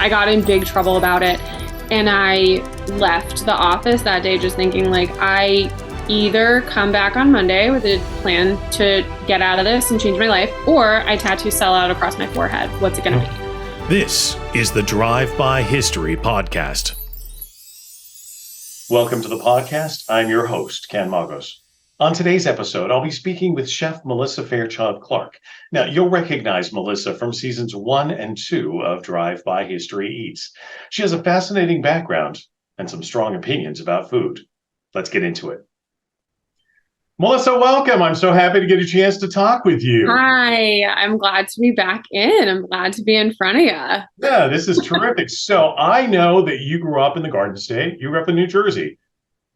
I got in big trouble about it. And I left the office that day just thinking like, I either come back on Monday with a plan to get out of this and change my life, or I tattoo sellout across my forehead. What's it going to be? This is the Drive-By History Podcast. Welcome to the podcast. I'm your host, Ken Magos. On today's episode, I'll be speaking with Chef Melissa Fairchild Clark. Now, you'll recognize Melissa from seasons 1 and 2 of Drive-By History Eats. She has a fascinating background and some strong opinions about food. Let's get into it. Melissa, welcome. I'm so happy to get a chance to talk with you. Hi, I'm glad to be back in. I'm glad to be in front of you. Yeah, this is terrific. So I know that you grew up in the Garden State. You grew up in New Jersey.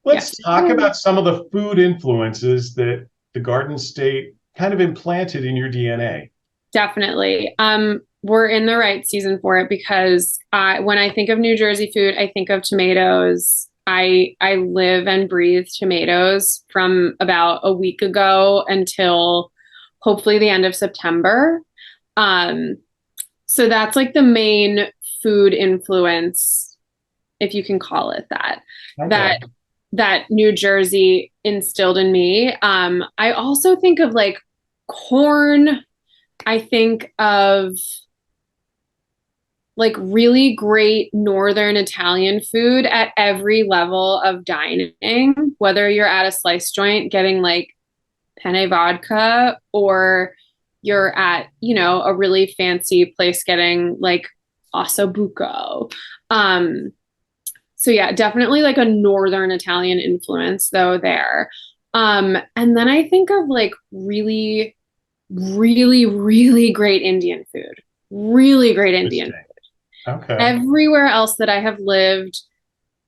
Let's talk about some of the food influences that the Garden State kind of implanted in your DNA. Definitely. We're in the right season for it because when I think of New Jersey food, I think of tomatoes. I live and breathe tomatoes from about a week ago until hopefully the end of September. So that's like the main food influence, if you can call it that, Okay. that New Jersey instilled in me. I also think of like corn. I think of like really great Northern Italian food at every level of dining, whether you're at a slice joint getting like penne vodka or you're at, a really fancy place getting like osso buco. So yeah, definitely like a Northern Italian influence though there. And then I think of like really, really, really great Indian food. Really great Indian food. Okay. Everywhere else that I have lived,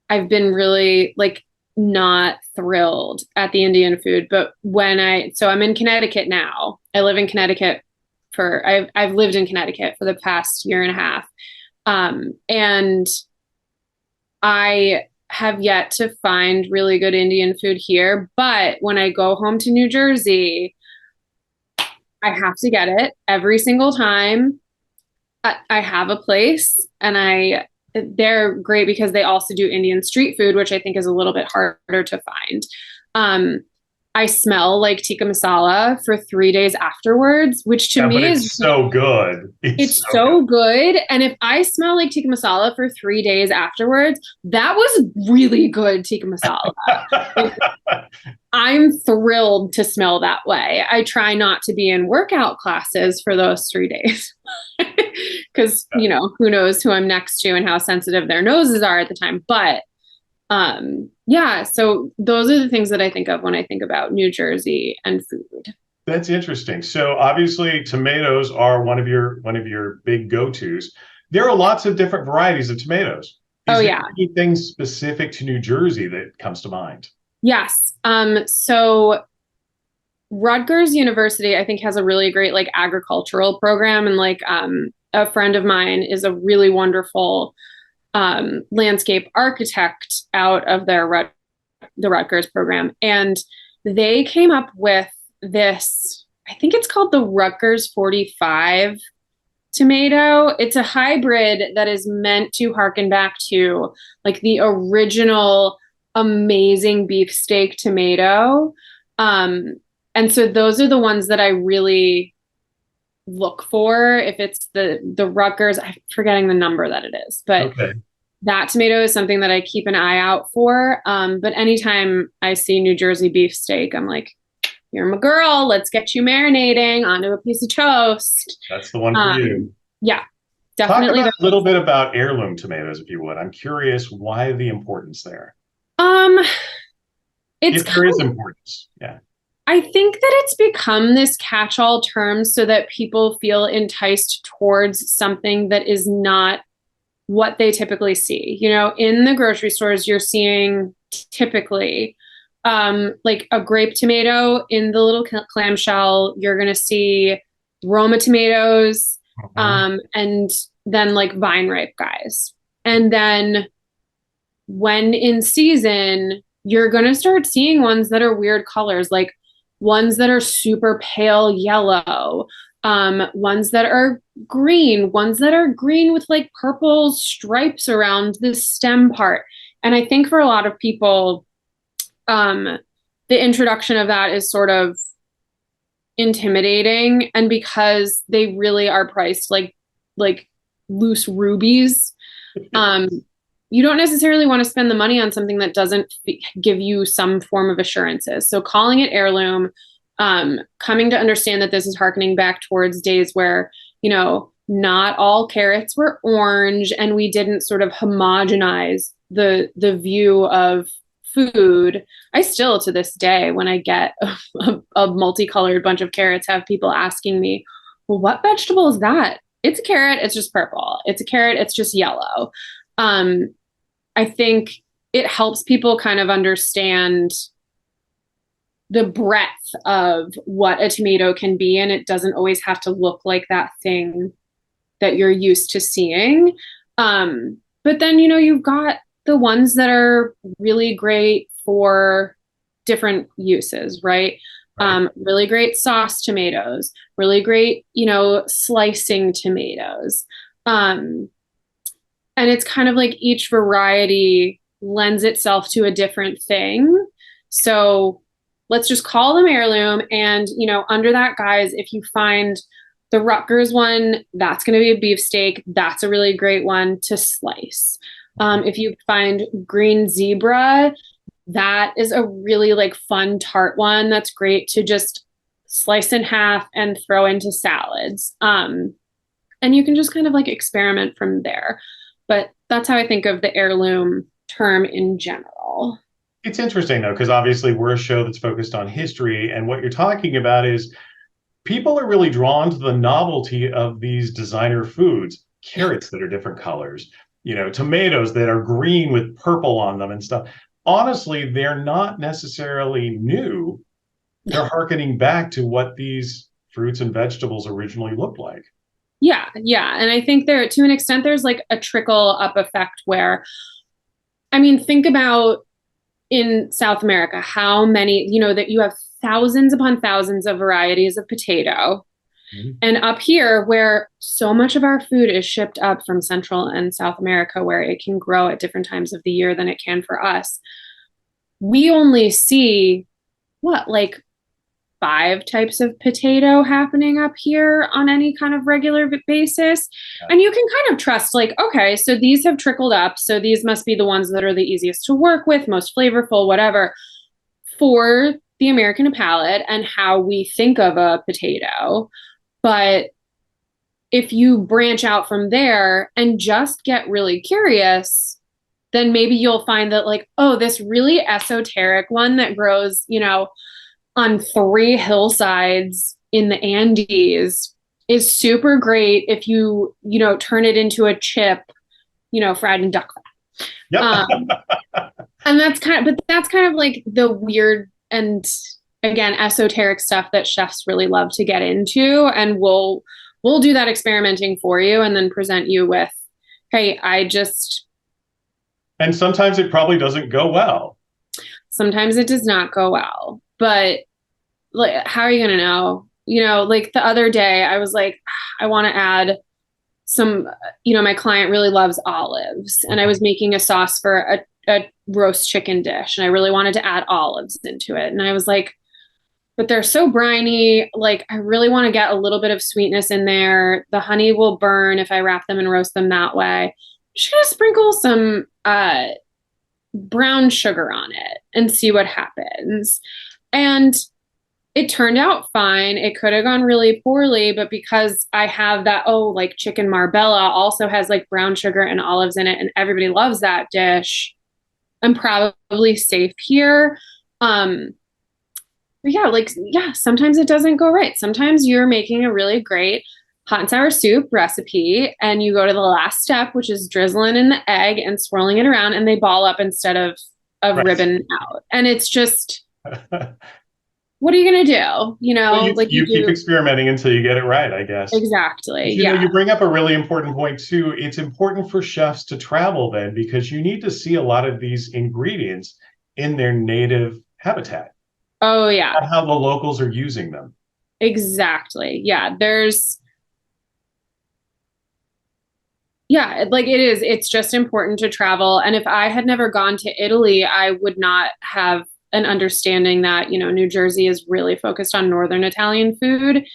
I've been really like not thrilled at the Indian food. But so I'm in Connecticut now. I live in Connecticut I've lived in Connecticut for the past year and a half. And I have yet to find really good Indian food here. But when I go home to New Jersey, I have to get it every single time. I have a place and they're great because they also do Indian street food, which I think is a little bit harder to find. I smell like tikka masala for 3 days afterwards, which to me is so good. It's so good. And if I smell like tikka masala for 3 days afterwards, that was really good tikka masala. I'm thrilled to smell that way. I try not to be in workout classes for those 3 days because, who knows who I'm next to and how sensitive their noses are at the time. But yeah, so those are the things that I think of when I think about New Jersey and food. That's interesting. So obviously tomatoes are one of your big go-tos. There are lots of different varieties of tomatoes. Is there anything specific to New Jersey that comes to mind? Yes. So Rutgers University, I think, has a really great like agricultural program. And like a friend of mine is a really wonderful landscape architect out of the Rutgers program. And they came up with this, I think it's called the Rutgers 45 tomato. It's a hybrid that is meant to harken back to like the original amazing beefsteak tomato. And so those are the ones that I really look for. If it's the Rutgers, I'm forgetting the number that it is, but that tomato is something that I keep an eye out for. But anytime I see New Jersey beefsteak, I'm like, you're my girl. Let's get you marinating onto a piece of toast. That's the one for you. Yeah, definitely. Talk a little bit about heirloom tomatoes, if you would. I'm curious why the importance there. If there is importance, yeah. I think that it's become this catch-all term so that people feel enticed towards something that is not what they typically see. In the grocery stores, you're seeing typically like a grape tomato in the little clamshell. You're going to see Roma tomatoes, and then like vine ripe guys. And then when in season, you're going to start seeing ones that are weird colors, like ones that are super pale yellow, ones that are green with like purple stripes around the stem part. And I think for a lot of people, the introduction of that is sort of intimidating. And because they really are priced like loose rubies, um, you don't necessarily want to spend the money on something that doesn't give you some form of assurances. So calling it heirloom, coming to understand that this is harkening back towards days where, not all carrots were orange and we didn't sort of homogenize the view of food. I still, to this day, when I get a multicolored bunch of carrots, have people asking me, well, what vegetable is that? It's a carrot, it's just purple. It's a carrot, it's just yellow. I think it helps people kind of understand the breadth of what a tomato can be, and it doesn't always have to look like that thing that you're used to seeing. But then, you've got the ones that are really great for different uses, right? Really great sauce tomatoes, really great, slicing tomatoes. And it's kind of like each variety lends itself to a different thing. So let's just call them heirloom. And, under that guise, if you find the Rutgers one, that's going to be a beefsteak. That's a really great one to slice. If you find green zebra, that is a really like fun tart one. That's great to just slice in half and throw into salads. And you can just kind of like experiment from there. But that's how I think of the heirloom term in general. It's interesting, though, because obviously we're a show that's focused on history. And what you're talking about is people are really drawn to the novelty of these designer foods, carrots that are different colors, tomatoes that are green with purple on them and stuff. Honestly, they're not necessarily new. They're hearkening back to what these fruits and vegetables originally looked like. Yeah, yeah. And I think there, to an extent, there's like a trickle up effect where, I mean, think about in South America, how many, that you have thousands upon thousands of varieties of potato. Mm-hmm. And up here, where so much of our food is shipped up from Central and South America, where it can grow at different times of the year than it can for us, we only see like 5 types of potato happening up here on any kind of regular basis. Yeah. And you can kind of trust like, okay, so these have trickled up. So these must be the ones that are the easiest to work with, most flavorful, whatever, for the American palate and how we think of a potato. But if you branch out from there and just get really curious, then maybe you'll find that like, oh, this really esoteric one that grows, on 3 hillsides in the Andes is super great if you, turn it into a chip, fried in duck fat. Yep. And that's kind of like the weird and, again, esoteric stuff that chefs really love to get into. And we'll do that experimenting for you and then present you with, hey, And sometimes it probably doesn't go well. Sometimes it does not go well. But like, how are you going to know? Like the other day I was like, I want to add some, my client really loves olives and I was making a sauce for a roast chicken dish and I really wanted to add olives into it. And I was like, but they're so briny. Like, I really want to get a little bit of sweetness in there. The honey will burn if I wrap them and roast them that way. I'm just going to sprinkle some brown sugar on it and see what happens. And it turned out fine. It could have gone really poorly, but because I have that, like chicken marbella also has like brown sugar and olives in it, and everybody loves that dish, I'm probably safe here. Sometimes it doesn't go right. Sometimes you're making a really great hot and sour soup recipe, and you go to the last step, which is drizzling in the egg and swirling it around, and they ball up instead of right. Ribbon out. And it's just... what are you going to do? You keep experimenting until you get it right, I guess. Exactly. You bring up a really important point too. It's important for chefs to travel then, because you need to see a lot of these ingredients in their native habitat. Oh yeah. And how the locals are using them. exactly. Yeah, yeah, like it's just important to travel. And if I had never gone to Italy, I would not have an understanding that, New Jersey is really focused on Northern Italian food. Mhm.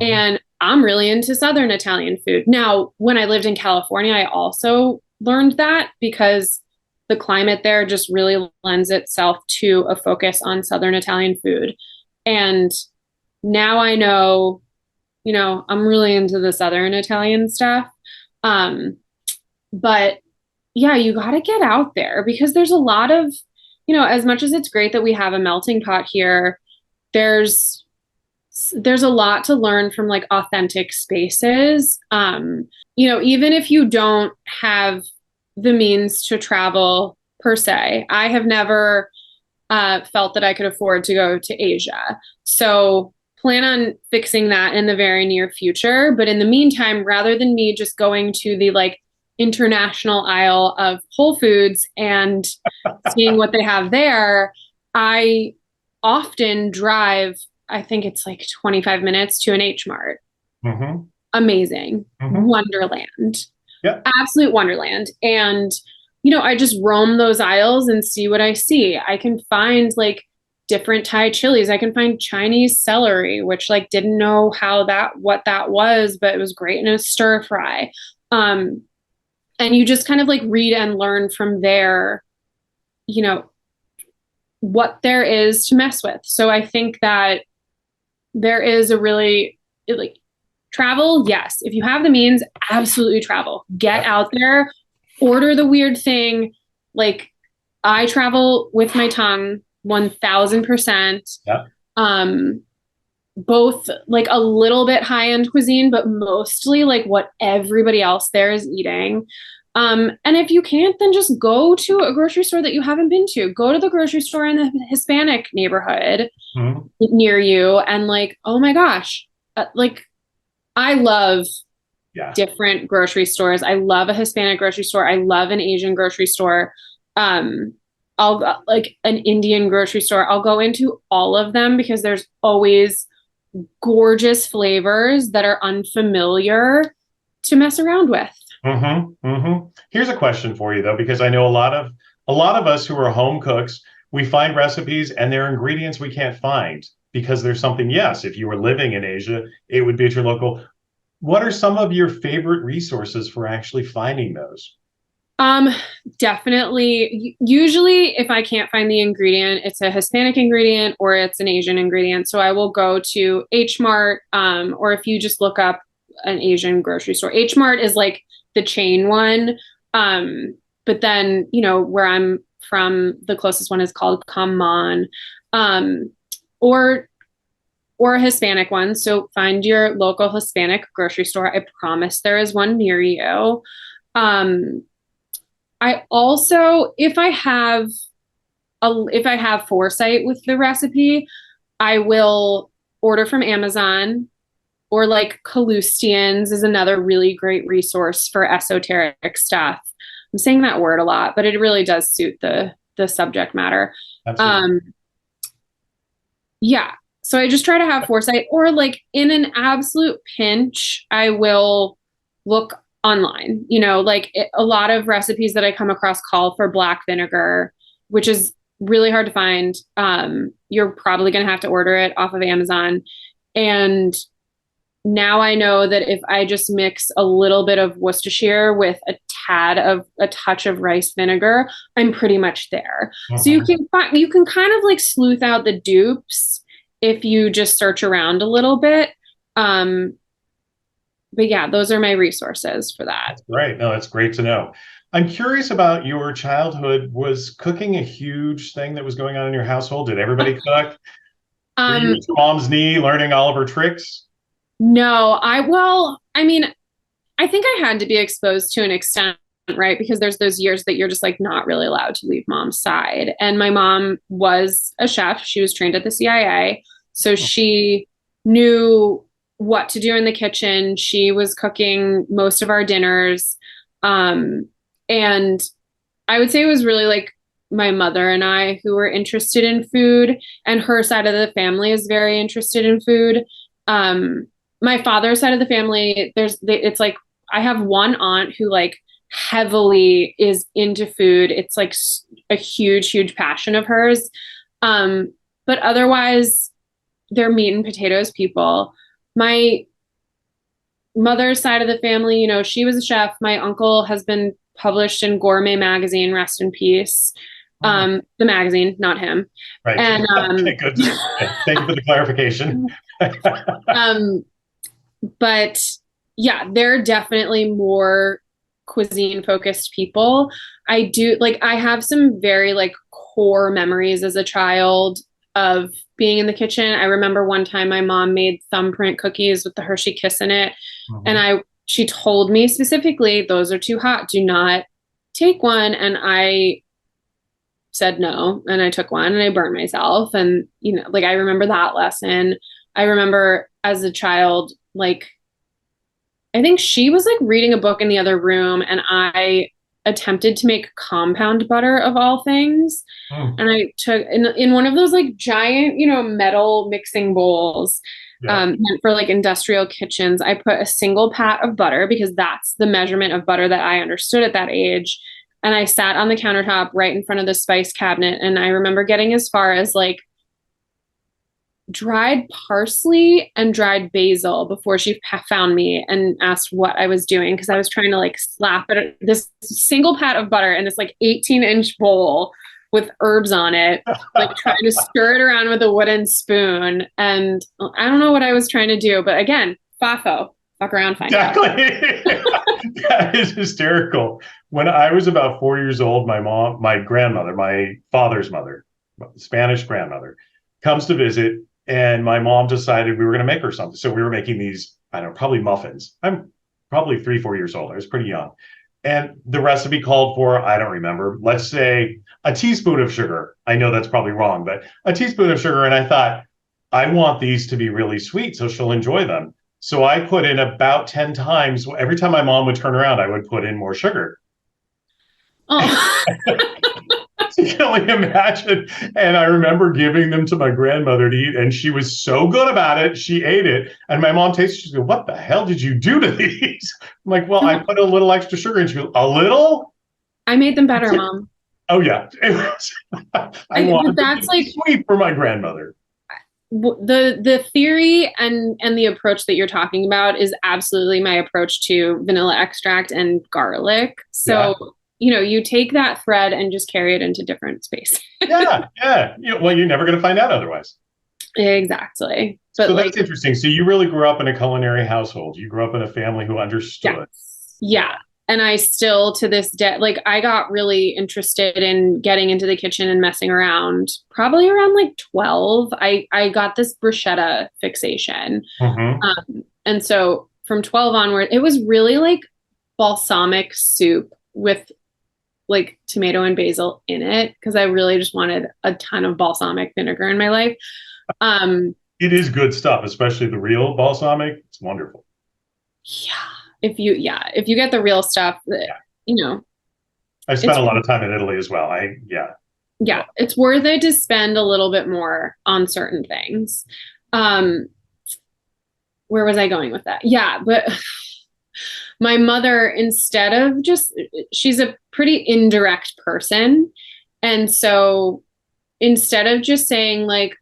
And I'm really into Southern Italian food. Now, when I lived in California, I also learned that because the climate there just really lends itself to a focus on Southern Italian food. And now I know, I'm really into the Southern Italian stuff. Um, but yeah, you got to get out there because there's a lot of, as much as it's great that we have a melting pot here, there's there's a lot to learn from like authentic spaces. Even if you don't have the means to travel per se, I have never felt that I could afford to go to Asia. So plan on fixing that in the very near future. But in the meantime, rather than me just going to the like international aisle of Whole Foods and seeing what they have there, I often drive, I think it's like 25 minutes to an H Mart. Hmm. Amazing. Hmm. Wonderland. Yeah. Absolute wonderland. And, I just roam those aisles and see what I see. I can find like different Thai chilies. I can find Chinese celery, which like didn't know what that was, but it was great in a stir fry. Um, and you just kind of like read and learn from there, you know, what there is to mess with. So I think that there is a really like travel, yes. If you have the means, absolutely travel. Get Yeah. out there, order the weird thing. Like I travel with my tongue 1000%. Yeah. Um, both like a little bit high-end cuisine, but mostly like what everybody else there is eating. And if you can't, then just go to a grocery store that you haven't been to. Go to the grocery store in the Hispanic neighborhood Mhm. near you and like, oh my gosh, like I love Yeah. different grocery stores. I love a Hispanic grocery store. I love an Asian grocery store. Um, I'll go, like an Indian grocery store. I'll go into all of them because there's always gorgeous flavors that are unfamiliar to mess around with. Here's a question for you though, because I know a lot of us who are home cooks, we find recipes and there are ingredients we can't find because there's something. Yes, if you were living in Asia, it would be at your local. What are some of your favorite resources for actually finding those? Um, Definitely. Usually, if I can't find the ingredient, it's a Hispanic ingredient or it's an Asian ingredient. So I will go to H Mart, or if you just look up an Asian grocery store. H Mart is like the chain one. But then, where I'm from, the closest one is called Common, um, or or a Hispanic one. So find your local Hispanic grocery store. I promise there is one near you. Um, I also, if I have foresight with the recipe, I will order from Amazon or like Calustians is another really great resource for esoteric stuff. I'm saying that word a lot, but it really does suit the subject matter. Absolutely. Um, yeah. So I just try to have foresight, or like in an absolute pinch, I will look online. A lot of recipes that I come across call for black vinegar, which is really hard to find. You're probably going to have to order it off of Amazon. And now I know that if I just mix a little bit of Worcestershire with a touch of rice vinegar, I'm pretty much there. So Mhm. you can kind of like sleuth out the dupes if you just search around a little bit. Um, but yeah, those are my resources for that. That's great. No, that's great to know. I'm curious about your childhood. Was cooking a huge thing that was going on in your household? Did everybody cook? Were you Um, at your mom's knee learning all of her tricks? no, I mean, I think I had to be exposed to an extent, right? Because there's those years that you're just like not really allowed to leave mom's side. And my mom was a chef. She was trained at the CIA. So she knew what to do in the kitchen. She was cooking most of our dinners. Um, and I would say it was really like my mother and I who were interested in food, and her side of the family is very interested in food. My father's side of the family, it's like I have one aunt who like heavily is into food. It's like a huge, huge passion of hers. Um, but otherwise, they're meat and potatoes people. My mother's side of the family, she was a chef. My uncle has been published in Gourmet magazine, rest in peace. Oh, The magazine, not him. right. And Okay, good. Thank you for the clarification. um, but yeah, they're definitely more cuisine focused people. I have some very like core memories as a child of being in the kitchen. I remember one time my mom made thumbprint cookies with the Hershey Kiss in it. And Mhm. she told me specifically, those are too hot. Do not take one. And I said no. And I took one and I burned myself. And, like I remember that lesson. I remember as a child, like, I think she was like reading a book in the other room and I attempted to make compound butter of all things. Mm, And I took in one of those like giant, metal mixing bowls, yeah. meant for like industrial kitchens. I put a single pat of butter because that's the measurement of butter that I understood at that age. And I sat on the countertop right in front of the spice cabinet. And I remember getting as far as like dried parsley and dried basil before she found me and asked what I was doing because I was trying to like slap it this single pat of butter in this like 18-inch bowl with herbs on it, like trying to stir it around with a wooden spoon. And I don't know what I was trying to do, but again, FAFO, fuck around, find out. Exactly. That is hysterical. When I was about 4 years old, my grandmother, my father's mother, Spanish grandmother, comes to visit, and my mom decided we were going to make her something. So we were making these, I don't know, probably muffins. I'm probably 3, 4 years old. I was pretty young. And the recipe called for, I don't remember, let's say a teaspoon of sugar. I know that's probably wrong, but a teaspoon of sugar. And I thought, I want these to be really sweet so she'll enjoy them. So I put in about 10 times. Every time my mom would turn around, I would put in more sugar. Oh. You can only imagine. And I remember giving them to my grandmother to eat, and she was so good about it. She ate it. And my mom tasted it. She goes, "What the hell did you do to these?" I'm like, "Well, I put a little extra sugar." And she goes, "A little?" I made them better, Mom. Oh, yeah. It was, I But wanted them to that's be like sweet for my grandmother. the theory and the approach that you're talking about is absolutely my approach to vanilla extract and garlic. Yeah. So, you take that thread and just carry it into different spaces. Yeah. Yeah. Well, you're never going to find out otherwise. Exactly. But So like, that's interesting. So you really grew up in a culinary household. You grew up in a family who understood. yes. Yeah. And I still to this day, like I got really interested in getting into the kitchen and messing around probably around like 12. I got this bruschetta fixation. Hmm. And so from 12 onward, it was really like balsamic soup with like tomato and basil in it because I really just wanted a ton of balsamic vinegar in my life. Um, It is good stuff, especially the real balsamic. It's wonderful. yeah, if you get the real stuff, Yeah. you know, I spent it's a lot of time in Italy as well. Yeah. yeah, it's worth it to spend a little bit more on certain things. Um, where was I going with that? Yeah, but my mother, instead of she's a pretty indirect person. And so instead of just saying, like,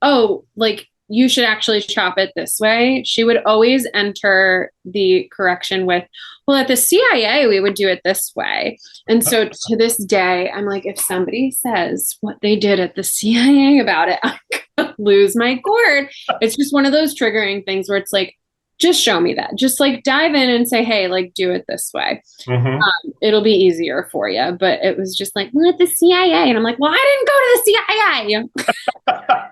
oh, like, you should actually chop it this way, she would always enter the correction with, well, at the CIA, we would do it this way. And so to this day, I'm like, if somebody says what they did at the CIA about it, I'm going to lose my gourd. It's just one of those triggering things where it's like, just show me that. Just like dive in and say, hey, like do it this way. Hmm. It'll be easier for you. But it was just like, well, at the CIA. And I'm like, well, I didn't go to the CIA.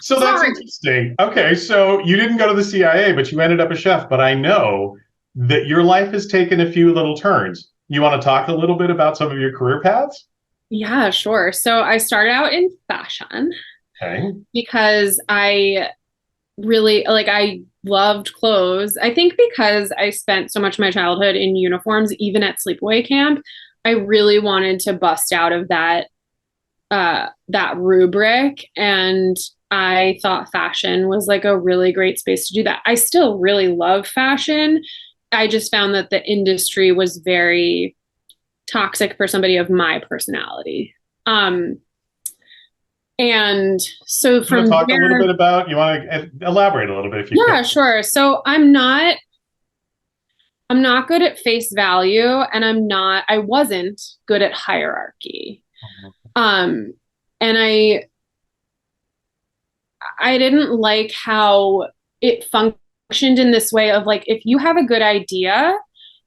So that's Sorry. interesting. Okay, so you didn't go to the CIA, but you ended up a chef. But I know that your life has taken a few little turns. You want to talk a little bit about some of your career paths? Yeah, sure. So I started out in fashion Okay. because I really like I loved clothes. I think because I spent so much of my childhood in uniforms, even at sleepaway camp, I really wanted to bust out of that rubric. And I thought fashion was like a really great space to do that. I still really love fashion. I just found that the industry was very toxic for somebody of my personality. Um, and so You want from to talk a little there, bit about, you want to elaborate a little bit if you could? yeah, sure. So I'm not good at face value, and I wasn't good at hierarchy. Mhm. Um, and I didn't like how it functioned in this way of like, if you have a good idea,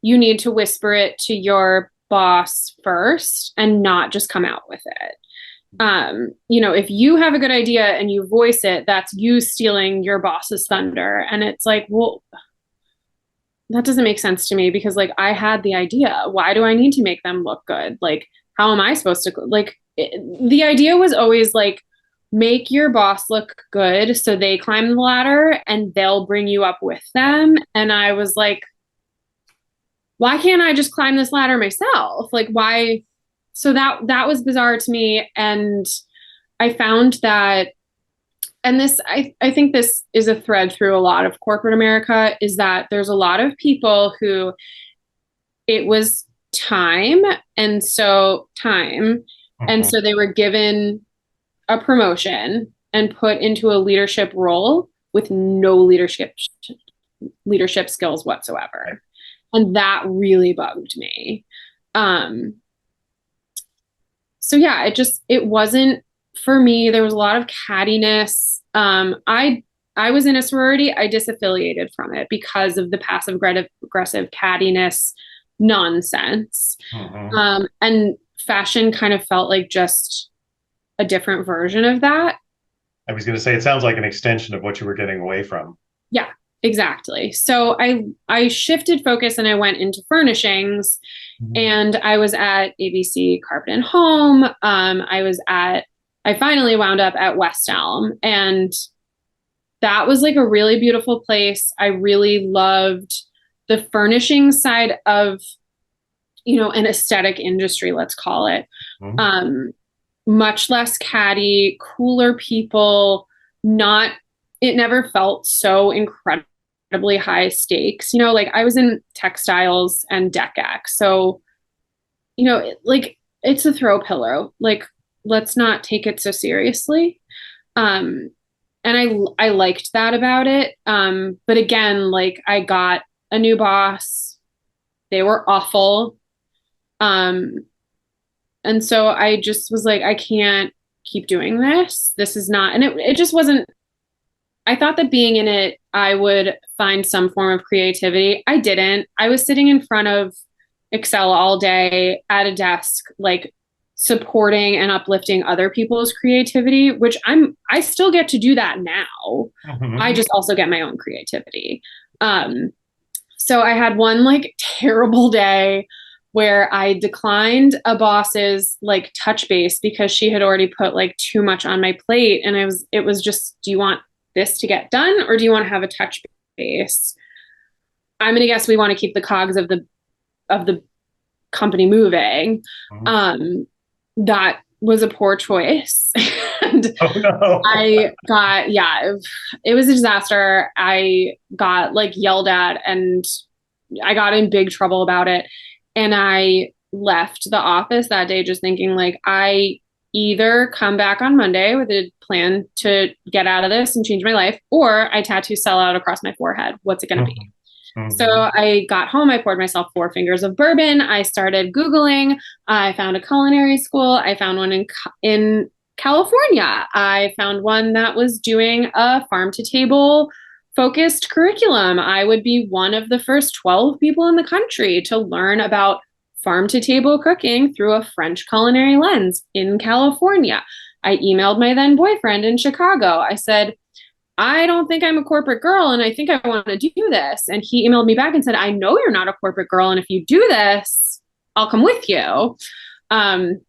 you need to whisper it to your boss first and not just come out with it. If you have a good idea and you voice it, that's you stealing your boss's thunder. And it's like, well, that doesn't make sense to me because like I had the idea. Why do I need to make them look good? Like, how am I supposed to the idea was always like make your boss look good so they climb the ladder and they'll bring you up with them. And I was like, why can't I just climb this ladder myself? Like why? So that was bizarre to me. And I found that, and I think this is a thread through a lot of corporate America, is that there's a lot of people who it was time time. And Mhm. so they were given a promotion and put into a leadership role with no leadership skills whatsoever. And that really bugged me. Um, so yeah, it wasn't for me. There was a lot of cattiness. I was in a sorority. I disaffiliated from it because of the passive aggressive cattiness nonsense. Mhm. And fashion kind of felt like just a different version of that. I was going to say, it sounds like an extension of what you were getting away from. Yeah, exactly. So I shifted focus and I went into furnishings, Mhm. and I was at ABC Carpet and Home. I finally wound up at West Elm, and that was like a really beautiful place. I really loved the furnishing side of, an aesthetic industry, let's call it. Mhm. Um, Much less catty, cooler people, not, it never felt so incredibly high stakes. Like I was in textiles and DECAC. So, like it's a throw pillow. Like, let's not take it so seriously. Um, and I liked that about it. But again, like I got a new boss. They were awful. Um, and so I just was like, I can't keep doing this. This is not, and it just wasn't, I thought that being in it, I would find some form of creativity. I didn't. I was sitting in front of Excel all day at a desk, like supporting and uplifting other people's creativity, which I still get to do that now. I Mhm. just also get my own creativity. Um, so I had one like terrible day where I declined a boss's like touch base because she had already put like too much on my plate. And it was just, do you want this to get done or do you want to have a touch base? I'm going to guess we want to keep the cogs of the company moving. Mhm. That was a poor choice. And Oh no. it was a disaster. I got like yelled at and I got in big trouble about it. And I left the office that day just thinking like I either come back on Monday with a plan to get out of this and change my life, or I tattoo sell out across my forehead. What's it going to be? Mhm. So Mhm. I got home, I poured myself 4 fingers of bourbon. I started Googling. I found a culinary school. I found one in California. I found one that was doing a farm to table focused curriculum. I would be one of the first 12 people in the country to learn about farm to table cooking through a French culinary lens in California. I emailed my then boyfriend in Chicago. I said, I don't think I'm a corporate girl and I think I want to do this. And he emailed me back and said, I know you're not a corporate girl. And if you do this, I'll come with you. Um,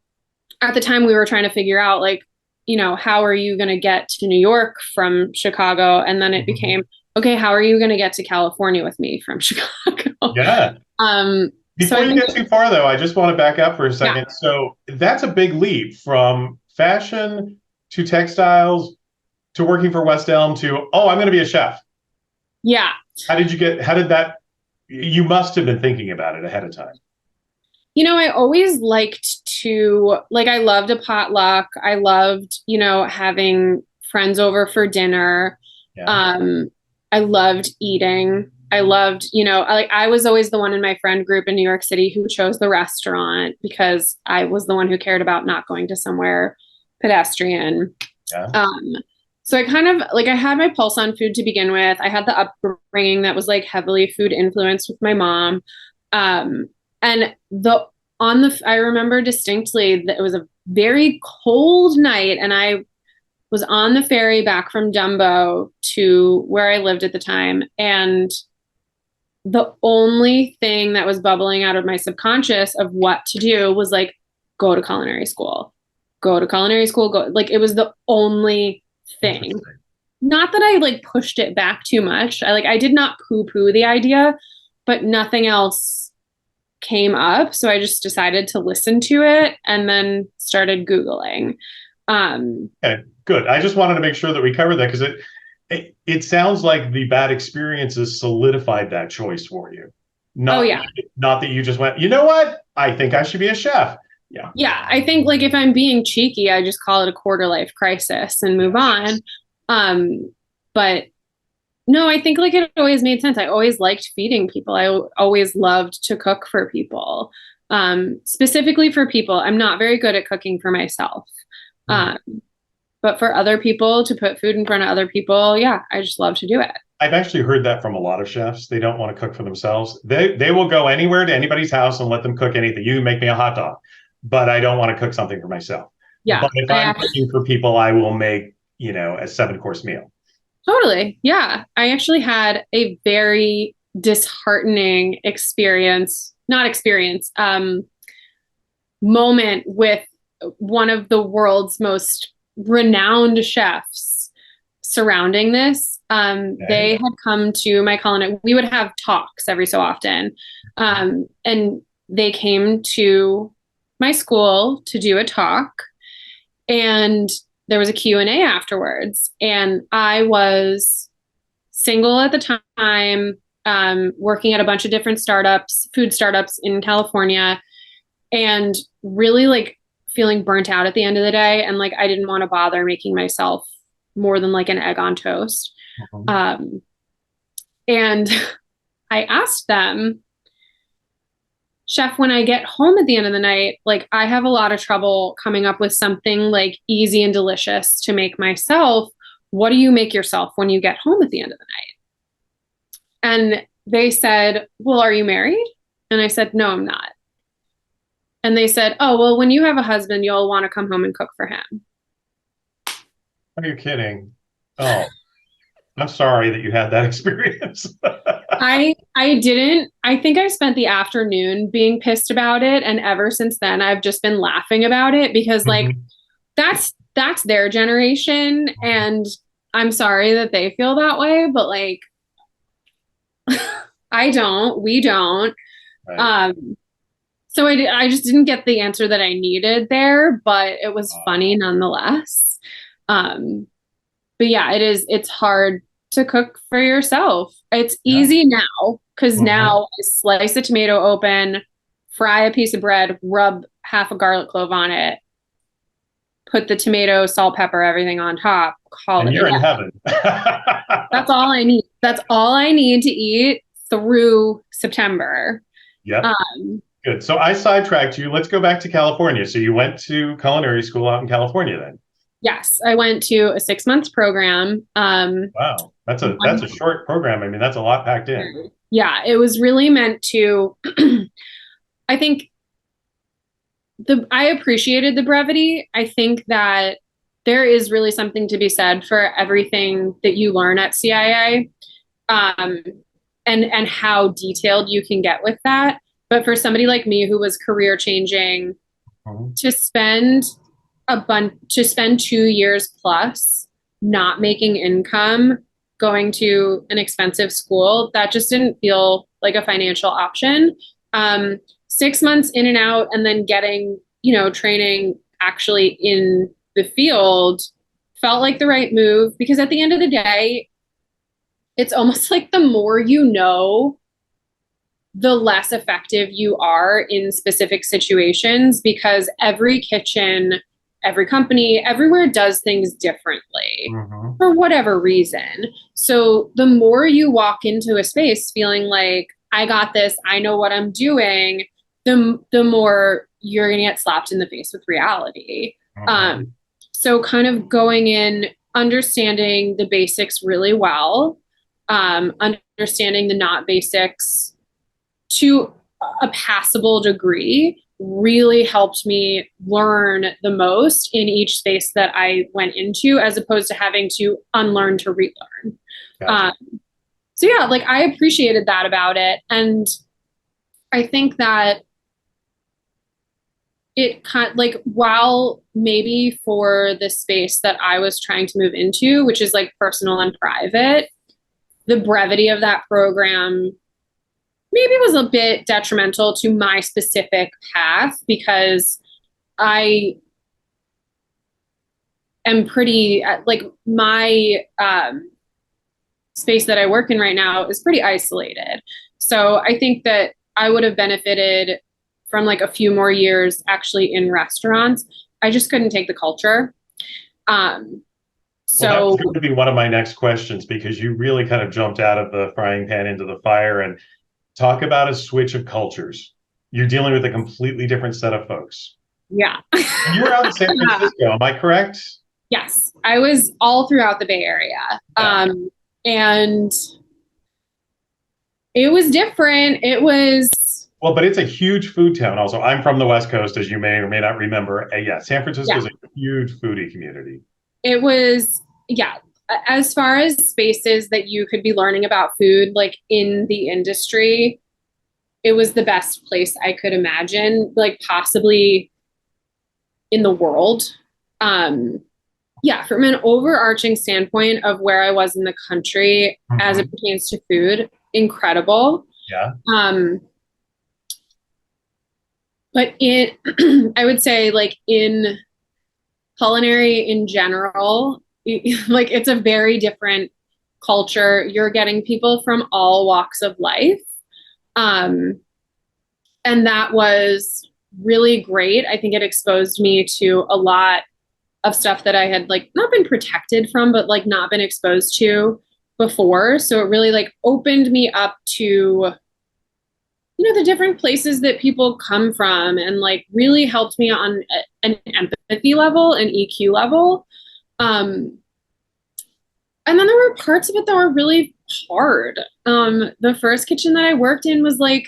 at the time, we were trying to figure out, like, how are you going to get to New York from Chicago? And then it Mhm. became, okay, how are you going to get to California with me from Chicago? Yeah. So Before I you think, get too far, though, I just want to back up for a yeah, second. So that's a big leap from fashion to textiles to working for West Elm to, oh, I'm going to be a chef. Yeah. How did that, you must have been thinking about it ahead of time. I always liked to, like, I loved a potluck. I loved, having friends over for dinner. Yeah. I loved eating. I loved, I was always the one in my friend group in New York City who chose the restaurant because I was the one who cared about not going to somewhere pedestrian. Yeah. So I kind of like I had my pulse on food to begin with. I had the upbringing that was like heavily food influenced with my mom. And I remember distinctly that it was a very cold night and I was on the ferry back from Dumbo to where I lived at the time. And the only thing that was bubbling out of my subconscious of what to do was like, go to culinary school, go to culinary school, go. Like it was the only thing. Not that I like pushed it back too much. I did not poo-poo the idea, but nothing else came up. So I just decided to listen to it and then started Googling. Okay, good. I just wanted to make sure that we covered that because it sounds like the bad experiences solidified that choice for you. Oh yeah. Not that you just went, you know what? I think I should be a chef. Yeah. Yeah. I think like if I'm being cheeky, I just call it a quarter life crisis and move on. But no, I think like it always made sense. I always liked feeding people. I always loved to cook for people. Specifically for people. I'm not very good at cooking for myself. But for other people to put food in front of other people, yeah, I just love to do it. I've actually heard that from a lot of chefs. They don't want to cook for themselves. They will go anywhere to anybody's house and let them cook anything. You make me a hot dog, but I don't want to cook something for myself. Yeah. But if I'm cooking for people, I will make, a 7-course meal. Totally. Yeah. I actually had a very disheartening moment with one of the world's most renowned chefs surrounding this. Okay. They had come to my culinary. We would have talks every so often. And they came to my school to do a talk. And there was a Q&A afterwards. And I was single at the time, working at a bunch of different food startups in California, and really like feeling burnt out at the end of the day. And like, I didn't want to bother making myself more than like an egg on toast. And I asked them, Chef, when I get home at the end of the night, like I have a lot of trouble coming up with something like easy and delicious to make myself. What do you make yourself when you get home at the end of the night? And they said, well, are you married? And I said, no, I'm not. And they said, oh, well, when you have a husband, you'll want to come home and cook for him. Are you kidding? Oh, I'm sorry that you had that experience. I didn't. I think I spent the afternoon being pissed about it. And ever since then, I've just been laughing about it because like that's their generation. And I'm sorry that they feel that way, but like we don't. Right. So I just didn't get the answer that I needed there, but it was funny nonetheless. But yeah, it's hard to cook for yourself. It's easy now because now I slice a tomato open, fry a piece of bread, rub half a garlic clove on it, put the tomato, salt, pepper, everything on top. And you're in heaven. That's all I need. That's all I need to eat through September. Yeah. Good. So I sidetracked you. Let's go back to California. So you went to culinary school out in California then? Yes, I went to a 6-month program. Wow, that's a short program. I mean, that's a lot packed in. Yeah, it was really meant to. I think I appreciated the brevity. I think that there is really something to be said for everything that you learn at CIA, and how detailed you can get with that. But for somebody like me who was career changing, to spend 2 years plus not making income, going to an expensive school, that just didn't feel like a financial option. 6 months in and out, and then getting, training actually in the field felt like the right move because at the end of the day, it's almost like the more you know, the less effective you are in specific situations because every kitchen, every company, everywhere does things differently Mm-hmm. for whatever reason. So the more you walk into a space feeling like, I got this, I know what I'm doing, the more you're going to get slapped in the face with reality. Mm-hmm. Um, so kind of going in, understanding the basics really well, understanding the not basics to a passable degree really helped me learn the most in each space that I went into, as opposed to having to unlearn to relearn. Gotcha. Um, so yeah, like I appreciated that about it. And I think that it kind of like, while maybe for the space that I was trying to move into, which is like personal and private, the brevity of that program maybe was a bit detrimental to my specific path because I am pretty like my space that I work in right now is pretty isolated. So I think that I would have benefited from like a few more years actually in restaurants. I just couldn't take the culture. Um, Well, that was so going to be one of my next questions because you really kind of jumped out of the frying pan into the fire and talk about a switch of cultures. You're dealing with a completely different set of folks. yeah. And you were out in San Yeah. Francisco, am I correct? Yes, I was all throughout the Bay Area. Yeah. And it was different. It was, Well, but it's a huge food town also. I'm from the West Coast, as you may or may not remember. Yeah, San Francisco yeah, is a huge foodie community. it was, yeah. As far as spaces that you could be learning about food, like in the industry, it was the best place I could imagine, like possibly in the world. Um, yeah, from an overarching standpoint of where I was in the country as it Mhm. pertains to food, incredible. Yeah. Um, but it, I would say, like in culinary in general, like it's a very different culture. You're getting people from all walks of life. Um, and that was really great. I think it exposed me to a lot of stuff that I had like not been protected from, but like not been exposed to before. So it really like opened me up to, you know, the different places that people come from and like really helped me on an empathy level, an EQ level. Um, and then there were parts of it that were really hard. The first kitchen that I worked in was like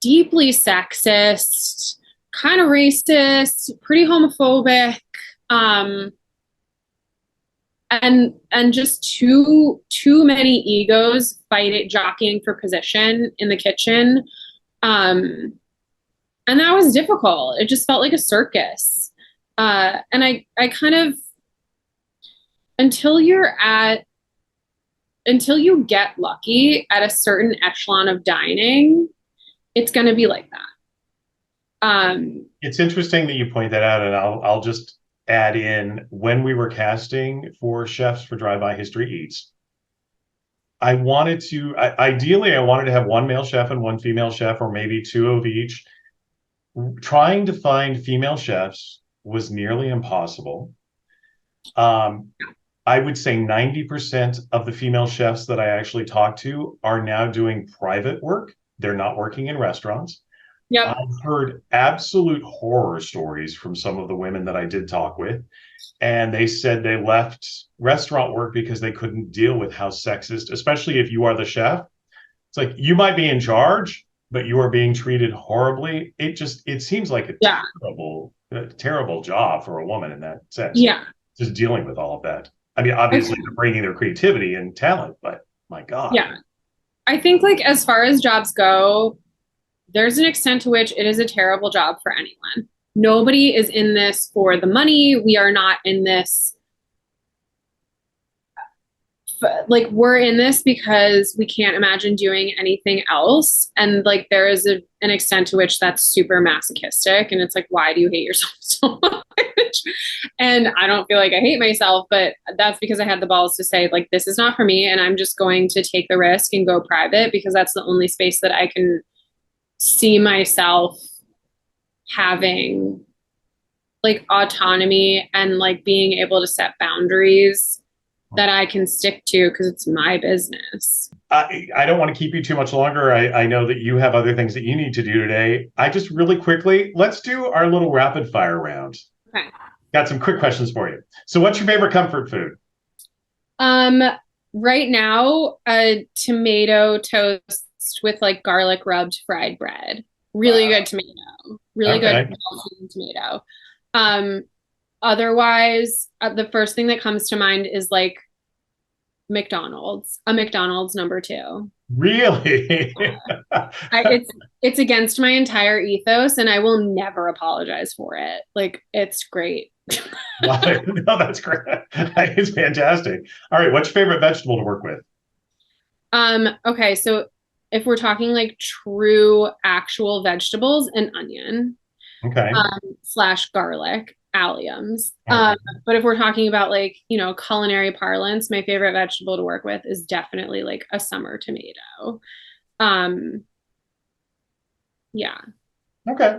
deeply sexist, kind of racist, pretty homophobic. Um, and just too many egos fighting jockeying for position in the kitchen. Um, and that was difficult. It just felt like a circus. And I kind of, until you're at, until you get lucky at a certain echelon of dining, it's going to be like that. It's interesting that you point that out, and I'll just add in when we were casting for chefs for Drive By History Eats. Ideally, I wanted to have one male chef and one female chef, or maybe two of each. Trying to find female chefs was nearly impossible. Um, I would say 90% of the female chefs that I actually talked to are now doing private work. They're not working in restaurants. Yep. I've heard absolute horror stories from some of the women that I did talk with. And they said they left restaurant work because they couldn't deal with how sexist, especially if you are the chef. It's like you might be in charge, but you are being treated horribly. It seems like Yeah. a terrible job for a woman in that sense, Yeah. just dealing with all of that. I mean, obviously they're bringing their creativity and talent, but my God. Yeah. I think like as far as jobs go, there's an extent to which it is a terrible job for anyone. Nobody is in this for the money. We are not in this like we're in this because we can't imagine doing anything else. And like there is an extent to which that's super masochistic. And it's like, why do you hate yourself so much? much. And I don't feel like I hate myself, but that's because I had the balls to say, like, this is not for me. And I'm just going to take the risk and go private because that's the only space that I can see myself having like autonomy and like being able to set boundaries that I can stick to because it's my business. I don't want to keep you too much longer. I know that you have other things that you need to do today. I just really quickly, let's do our little rapid fire round. Okay. Got some quick questions for you. So what's your favorite comfort food? Right now, a tomato toast with like garlic rubbed fried bread. Really good tomato. Really good tomato. Otherwise, the first thing that comes to mind is like McDonald's, a McDonald's number 2. Really? It's against my entire ethos, and I will never apologize for it. Like, it's great. No, that's great. It's fantastic. All right, what's your favorite vegetable to work with? Okay, so if we're talking like true actual vegetables, an onion. Okay. Slash garlic, alliums. But if we're talking about like, culinary parlance, my favorite vegetable to work with is definitely like a summer tomato. Yeah. Okay.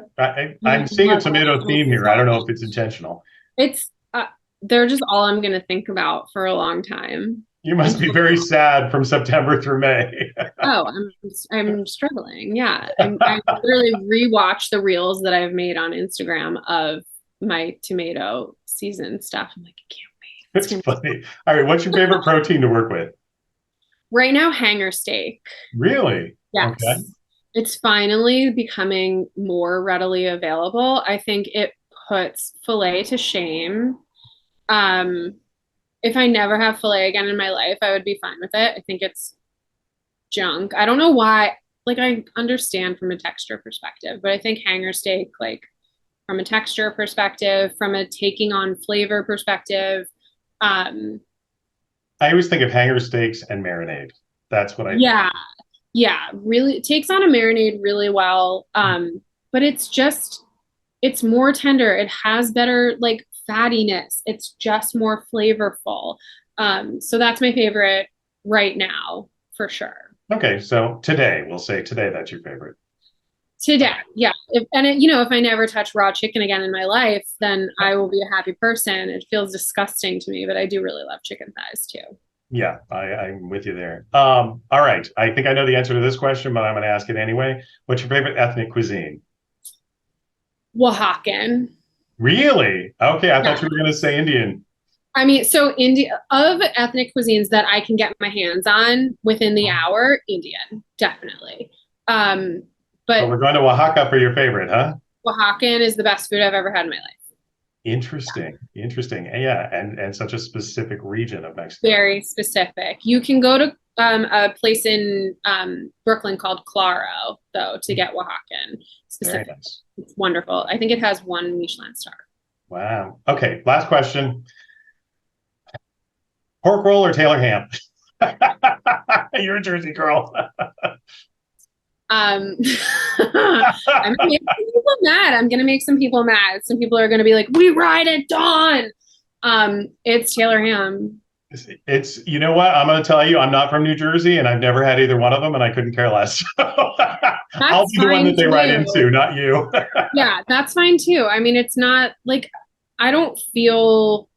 I'm seeing a tomato theme here. I don't know if it's intentional. They're just all I'm going to think about for a long time. You must be very sad from September through May. Oh, I'm struggling. Yeah. I literally rewatch the reels that I've made on Instagram of my tomato season stuff. I'm like, I can't wait. It's funny. All right. What's your favorite protein to work with? Right now, hanger steak. Really? Yes. Okay. It's finally becoming more readily available. I think it puts filet to shame. If I never have filet again in my life, I would be fine with it. I think it's junk. I don't know why. Like, I understand from a texture perspective, but I think hanger steak, like from a texture perspective, from a taking on flavor perspective. I always think of hanger steaks and marinade. That's what I think. Yeah, really, it takes on a marinade really well. But it's more tender. It has better like fattiness. It's just more flavorful. So that's my favorite right now for sure. Okay, so we'll say today that's your favorite. Today, yeah. If I never touch raw chicken again in my life, then I will be a happy person. It feels disgusting to me, but I do really love chicken thighs too. Yeah, I'm with you there. All right, I think I know the answer to this question, but I'm going to ask it anyway. What's your favorite ethnic cuisine? Oaxacan. Really? Okay, I thought you were going to say Indian. I mean, so India, of ethnic cuisines that I can get my hands on within the hour, Indian, definitely. But we're going to Oaxaca for your favorite, huh? Oaxacan is the best food I've ever had in my life. Interesting. Yeah, and such a specific region of Mexico. Very specific. You can go to a place in Brooklyn called Claro, though, to get Oaxacan. Specific. Very nice. It's wonderful. I think it has 1 Michelin star. Wow. Okay, last question. Pork roll or Taylor ham? You're a Jersey girl. I'm gonna make some people mad. I'm gonna make some people mad. Some people are gonna be like, "We ride at dawn." It's Taylor ham. It's you know what? I'm gonna tell you, I'm not from New Jersey, and I've never had either one of them, and I couldn't care less. I'll be the one that they ride into, not you. Yeah, that's fine too. I mean, it's not like I don't feel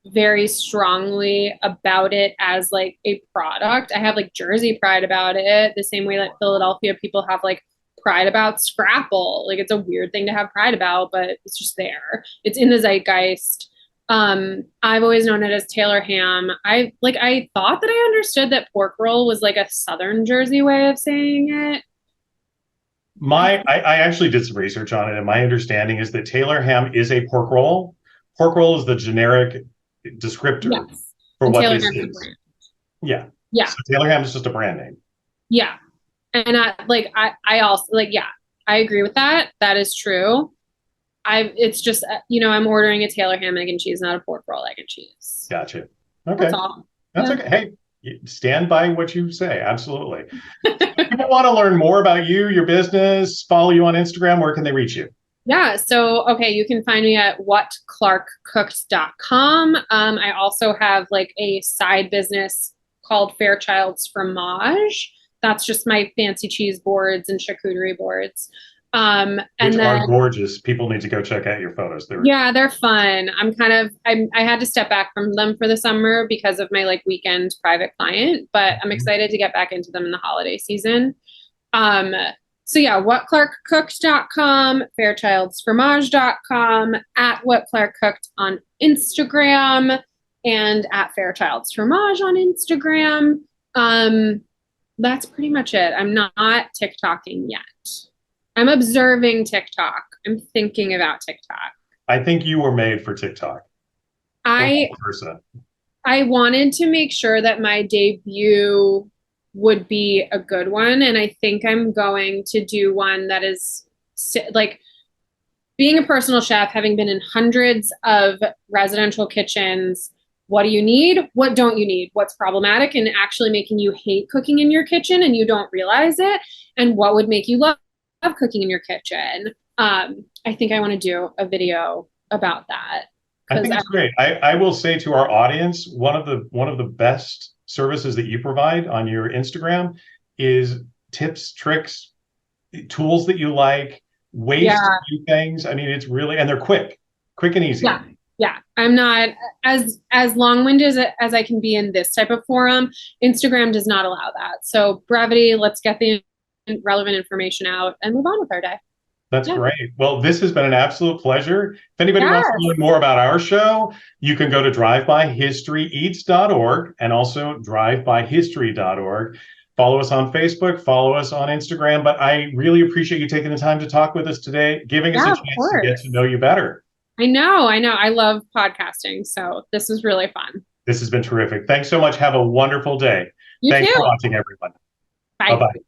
very strongly about it as like a product. I have like Jersey pride about it, the same way that Philadelphia people have like pride about Scrapple. Like, it's a weird thing to have pride about, but it's just there. It's in the zeitgeist. I've always known it as Taylor ham. I thought that I understood that pork roll was like a Southern Jersey way of saying it. I actually did some research on it, and my understanding is that Taylor ham is a pork roll. Pork roll is the generic descriptor for what this is. Yeah. So Taylor ham is just a brand name. Yeah. And I also I agree with that. That is true. It's just, I'm ordering a Taylor ham, egg and cheese, not a pork roll, egg and cheese. Gotcha. Okay. That's all. That's okay. Hey, stand by what you say. Absolutely. If people want to learn more about you, your business, follow you on Instagram, where can they reach you? Yeah, so okay, you can find me at whatclarkcooked.com. I also have like a side business called Fairchild's Fromage. That's just my fancy cheese boards and charcuterie boards. Which And are then gorgeous. People need to go check out your photos. They're yeah, they're fun. I had to step back from them for the summer because of my like weekend private client, but I'm excited to get back into them in the holiday season. Um, so yeah, whatclarkcooked.com, fairchildsfromage.com, at whatclarkcooked on Instagram, and at fairchildsfromage on Instagram. Um, that's pretty much it. I'm not TikToking yet. I'm observing TikTok. I'm thinking about TikTok. I think you were made for TikTok or I vice versa. I wanted to make sure that my debut would be a good one. And I think I'm going to do one that is like being a personal chef, having been in hundreds of residential kitchens. What do you need? What don't you need? What's problematic and actually making you hate cooking in your kitchen and you don't realize it? And what would make you love cooking in your kitchen? I think I want to do a video about that I because think it's great. I will say to our audience, one of the best services that you provide on your Instagram is tips, tricks, tools that you like, ways to yeah, do things. I mean, it's really, and they're quick and easy. yeah, yeah. I'm not as long-winded as I can be in this type of forum. Instagram does not allow that. So brevity, let's get the relevant information out and move on with our day. That's Yeah. great. Well, this has been an absolute pleasure. If anybody wants to Yes. learn more about our show, you can go to drivebyhistoryeats.org and also drivebyhistory.org. Follow us on Facebook, follow us on Instagram. But I really appreciate you taking the time to talk with us today, giving us a Yeah, of chance to get to course. know you better. I know, I know. I love podcasting, so this is really fun. This has been terrific. Thanks so much. Have a wonderful day. You Thanks for too. watching, everyone. Bye Bye. bye.